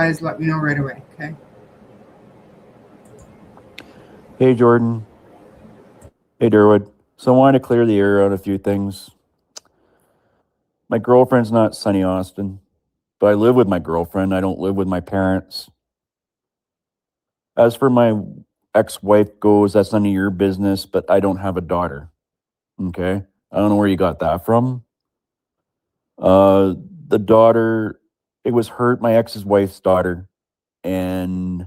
guys, let me know right away, okay? Hey, Jordan. Hey, Derwood. So I wanted to clear the air on a few things. My girlfriend's not Sunny Austin, but I live with my girlfriend. I don't live with my parents. As for my ex-wife goes, that's none of your business, but I don't have a daughter. Okay? I don't know where you got that from. Uh, the daughter, it was my ex's wife's daughter, and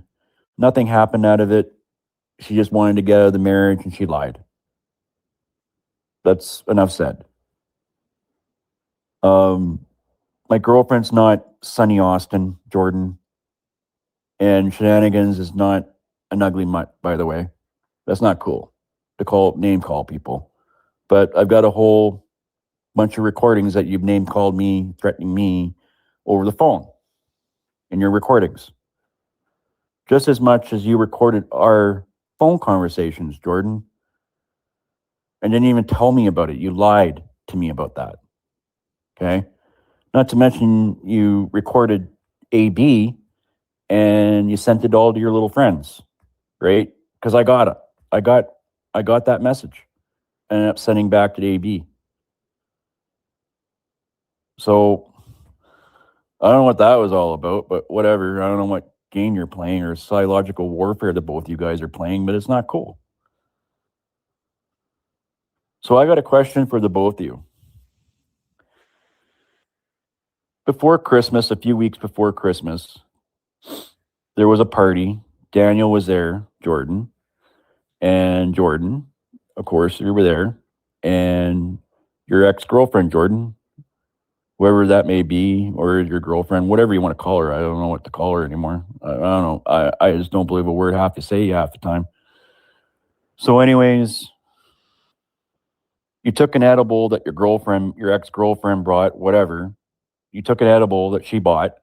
nothing happened out of it. She just wanted to get out of the marriage and she lied. That's enough said. Um, my girlfriend's not Sunny Austin, Jordan, and shenanigans is not an ugly mutt, by the way. That's not cool to name call people. But I've got a whole bunch of recordings that you've name called me, threatening me over the phone in your recordings. Just as much as you recorded our phone conversations, Jordan, and didn't even tell me about it. You lied to me about that. Okay? Not to mention you recorded AB and you sent it all to your little friends, right? Because I got it. I got I got that message. I ended up sending back to AB. So I don't know what that was all about, but whatever. I don't know what game you're playing or psychological warfare that both you guys are playing, but it's not cool. So I got a question for the both of you. Before Christmas, a few weeks before Christmas, there was a party. Daniel was there, Jordan, of course, you were there, and your ex girlfriend, Jordan, whoever that may be, or your girlfriend, whatever you want to call her. I don't know what to call her anymore. I don't know. I just don't believe a word I have to say half the time. So, anyways, you took an edible that your ex girlfriend brought, whatever. You took an edible that she bought,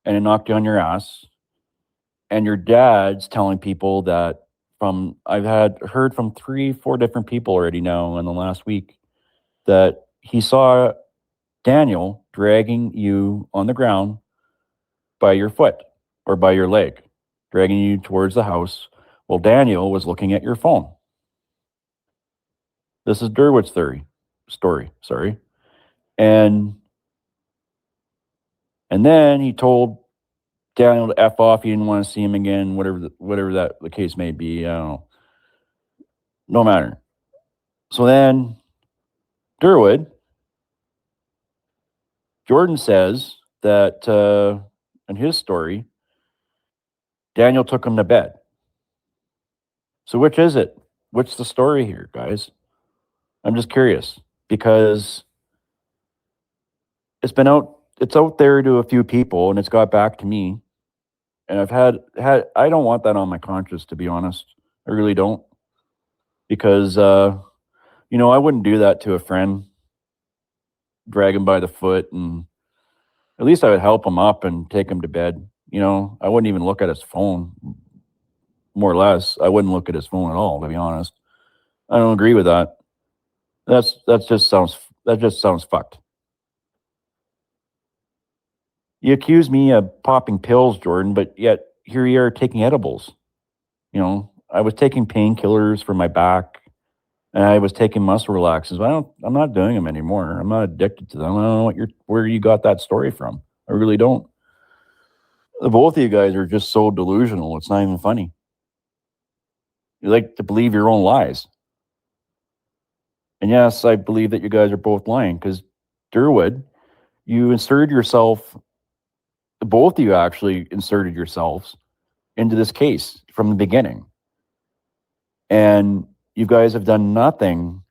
and it knocked you on your ass. And your dad's telling people that I've had heard from 3, 4 different people already now in the last week that he saw Daniel dragging you on the ground by your foot or by your leg, dragging you towards the house while Daniel was looking at your phone. This is Derwood's story, sorry. And and then he told Daniel to F off, he didn't want to see him again, whatever that the case may be. I don't know. No matter. So then Derwood, Jordan says that in his story, Daniel took him to bed. So which is it? What's the story here, guys? I'm just curious because it's out there to a few people and it's got back to me. And I've had I don't want that on my conscience, to be honest. I really don't. Because I wouldn't do that to a friend, drag him by the foot, and at least I would help him up and take him to bed. I wouldn't even look at his phone, more or less. I wouldn't look at his phone at all, to be honest. I don't agree with that. That just sounds fucked. You accuse me of popping pills, Jordan, but yet here you are taking edibles. I was taking painkillers for my back, and I was taking muscle relaxants. But I'm not doing them anymore. I'm not addicted to them. I don't know where you got that story from. I really don't. The both of you guys are just so delusional. It's not even funny. You like to believe your own lies. And yes, I believe that you guys are both lying because Derwood, you inserted yourself, both of you actually inserted yourselves into this case from the beginning. And you guys have done nothing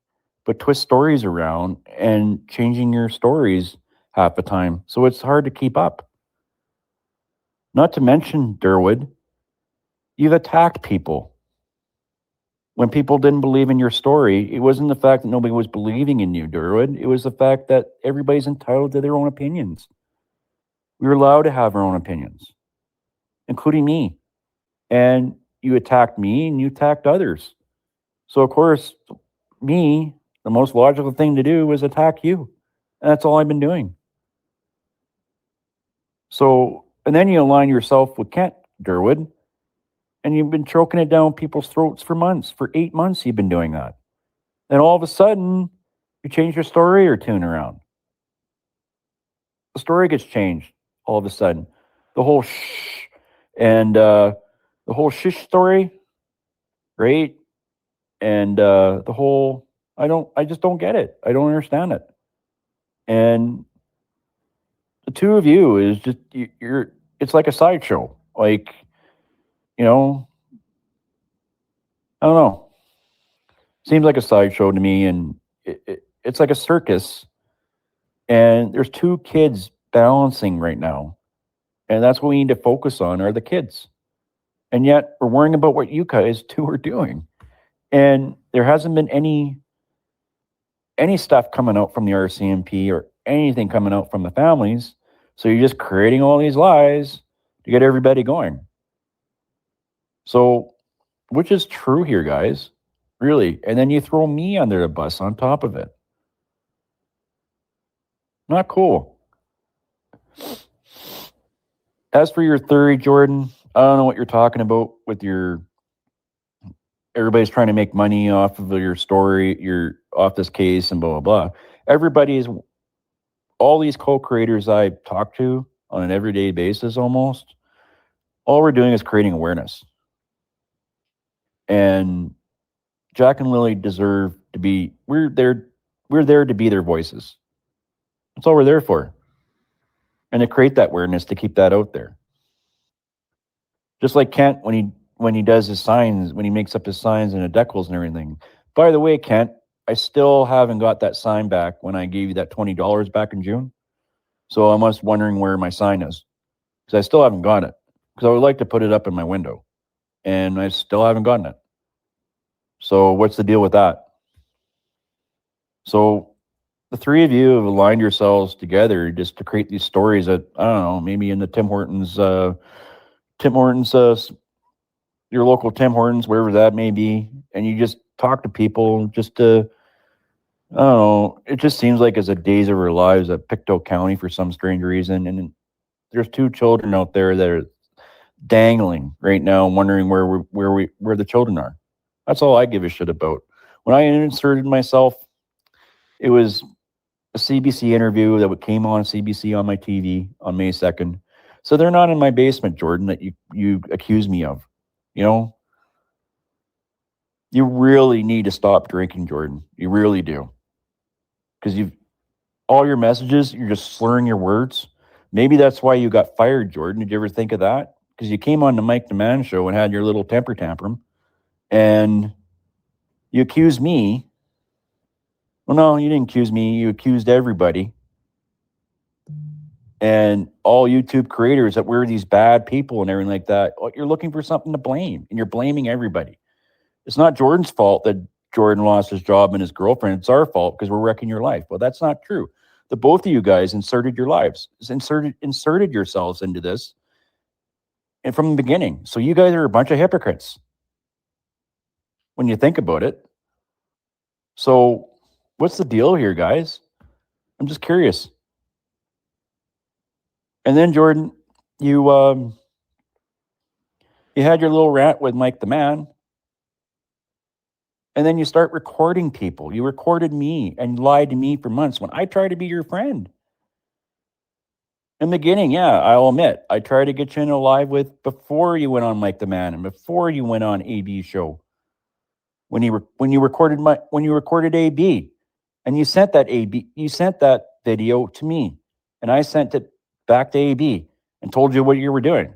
but twist stories around and changing your stories half the time. So it's hard to keep up. Not to mention, Derwood, you've attacked people. When people didn't believe in your story, it wasn't the fact that nobody was believing in you, Derwood. It was the fact that everybody's entitled to their own opinions. We were allowed to have our own opinions, including me. And you attacked me and you attacked others. So, of course, the most logical thing to do was attack you. And that's all I've been doing. So, And then you align yourself with Kent, Derwood, and you've been choking it down people's throats for months. For 8 months, you've been doing that. Then all of a sudden, you change your story or tune around. The story gets changed all of a sudden. The whole shh and the whole shish story, right? And the whole I just don't get it. I don't understand it. And the two of you is just you're. It's like a sideshow. Like you know, I don't know. Seems like a sideshow to me, and it's like a circus. And there's two kids balancing right now, and that's what we need to focus on are the kids. And yet we're worrying about what you guys two are doing, and there hasn't been any stuff coming out from the RCMP or anything coming out from the families. So you're just creating all these lies to get everybody going. So, which is true here, guys? Really? And then you throw me under the bus on top of it. Not cool. As for your theory, Jordan, I don't know what you're talking about with your everybody's trying to make money off of your story, your off this case and blah blah blah. Everybody's all these co-creators I talk to on an everyday basis almost, all we're doing is creating awareness. And Jack and Lily deserve to be we're there to be their voices. That's all we're there for. And to create that awareness to keep that out there. Just like Kent when he does his signs, when he makes up his signs and the decals and everything. By the way, Kent, I still haven't got that sign back when I gave you that $20 back in June. So I'm just wondering where my sign is. Because I still haven't got it. Because I would like to put it up in my window. And I still haven't gotten it. So what's the deal with that? So the three of you have aligned yourselves together just to create these stories that I don't know, maybe in the Tim Hortons, your local Tim Hortons, wherever that may be, and you just talk to people just to, I don't know. It just seems like it's a days of our lives at Pictou County for some strange reason, and there's two children out there that are dangling right now, wondering where the children are. That's all I give a shit about. When I inserted myself, it was a CBC interview that came on CBC on my TV on May 2nd. So they're not in my basement, Jordan, that you accuse me of. You know, you really need to stop drinking, Jordan. You really do. Because all your messages, you're just slurring your words. Maybe that's why you got fired, Jordan. Did you ever think of that? Because you came on the Mike the Man show and had your little temper tantrum. And you accused me. Well, no, you didn't accuse me. You accused everybody. And all YouTube creators that we're these bad people and everything like that. You're looking for something to blame, and you're blaming everybody. It's not Jordan's fault that Jordan lost his job and his girlfriend. It's our fault because we're wrecking your life. Well, that's not true. The both of you guys inserted your lives, inserted yourselves into this, and from the beginning. So you guys are a bunch of hypocrites when you think about it. So what's the deal here, guys? I'm just curious. And then Jordan, you had your little rant with Mike the Man. And then you start recording people. You recorded me and lied to me for months when I tried to be your friend. In the beginning, yeah, I'll admit, I tried to get you in a live with before you went on Mike the Man and before you went on AB's show. When you recorded AB, and you sent that video to me, and I sent it back to AB and told you what you were doing.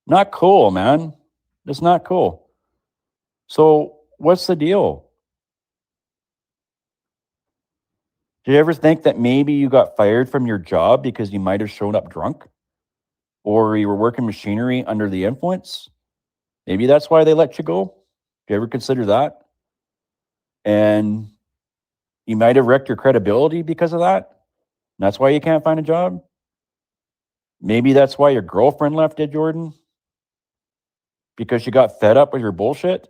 Not cool, man. It's not cool. So what's the deal? Did you ever think that maybe you got fired from your job because you might have shown up drunk? Or you were working machinery under the influence? Maybe that's why they let you go. Did you ever consider that? And you might have wrecked your credibility because of that. And that's why you can't find a job. Maybe that's why your girlfriend left you, Jordan. Because you got fed up with your bullshit.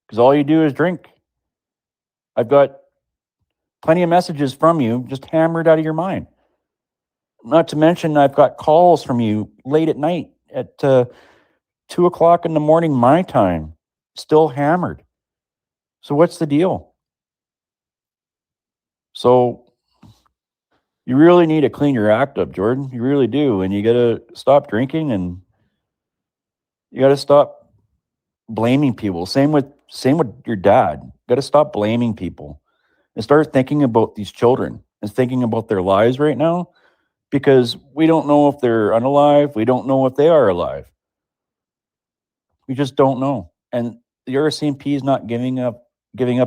Because all you do is drink. I've got Plenty of messages from you, just hammered out of your mind. Not to mention, I've got calls from you late at night at 2 o'clock in the morning, my time, still hammered. So, what's the deal? So, you really need to clean your act up, Jordan. You really do. And you got to stop drinking and you got to stop blaming people. Same with your dad. Got to stop blaming people and start thinking about these children and thinking about their lives right now because we don't know if they're unalive. We don't know if they are alive. We just don't know. And the RCMP is not giving up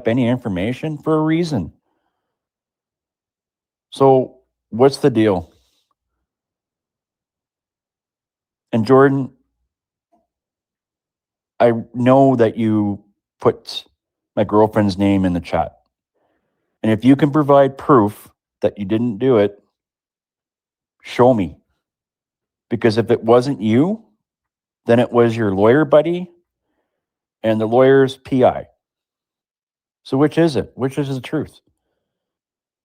any information for a reason. So what's the deal? And Jordan, I know that you put my girlfriend's name in the chat. And if you can provide proof that you didn't do it, show me. Because if it wasn't you, then it was your lawyer buddy and the lawyer's PI. So which is it? Which is the truth?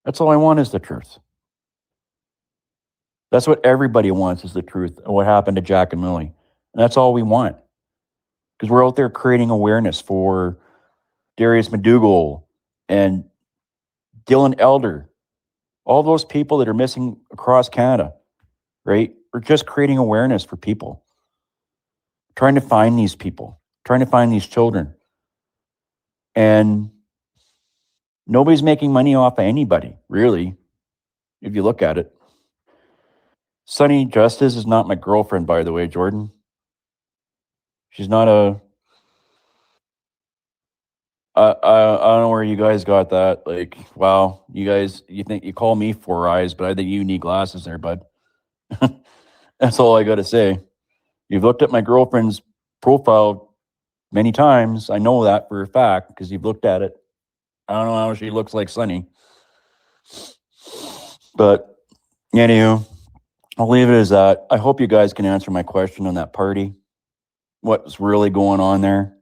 That's all I want is the truth. That's what everybody wants is the truth of what happened to Jack and Lily. And that's all we want. Because we're out there creating awareness for Darius McDougall and Dylan Elder, all those people that are missing across Canada, right? We're just creating awareness for people, trying to find these people, trying to find these children. And nobody's making money off of anybody, really, if you look at it. Sunny Justice is not my girlfriend, by the way, Jordan. She's not a. I don't know where you guys got that. Like, wow, you guys, you think you call me Four Eyes, but I think you need glasses there, bud. That's all I got to say. You've looked at my girlfriend's profile many times. I know that for a fact because you've looked at it. I don't know how she looks like Sunny. But anywho, I'll leave it as that. I hope you guys can answer my question on that party. What's really going on there?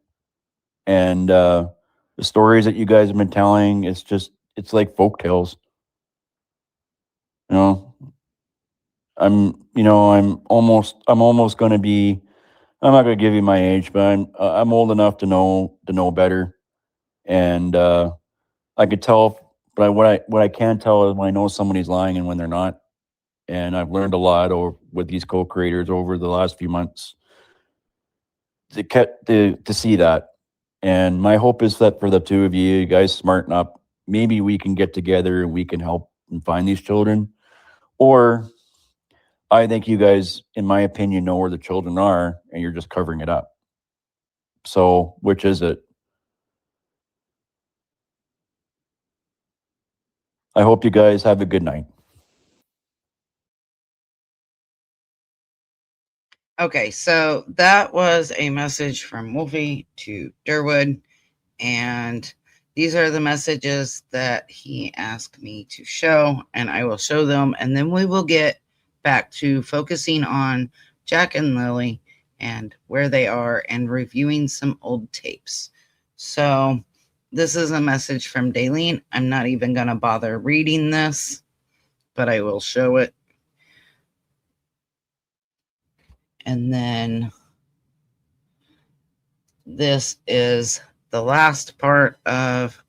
And the stories that you guys have been telling, it's like folk tales. You know, I'm almost going to be. I'm not going to give you my age, but I'm old enough to know better, and I could tell. But what I can tell is when I know somebody's lying and when they're not. And I've learned a lot with these co-creators over the last few months to see that. And my hope is that for the two of you guys smarten up. Maybe we can get together and we can help and find these children. Or I think you guys, in my opinion, know where the children are and you're just covering it up. So which is it? I hope you guys have a good night. Okay, so that was a message from Wolfee to Derwood, and these are the messages that he asked me to show, and I will show them, and then we will get back to focusing on Jack and Lily and where they are and reviewing some old tapes. So this is a message from Daleen. I'm not even going to bother reading this, but I will show it. And then this is the last part of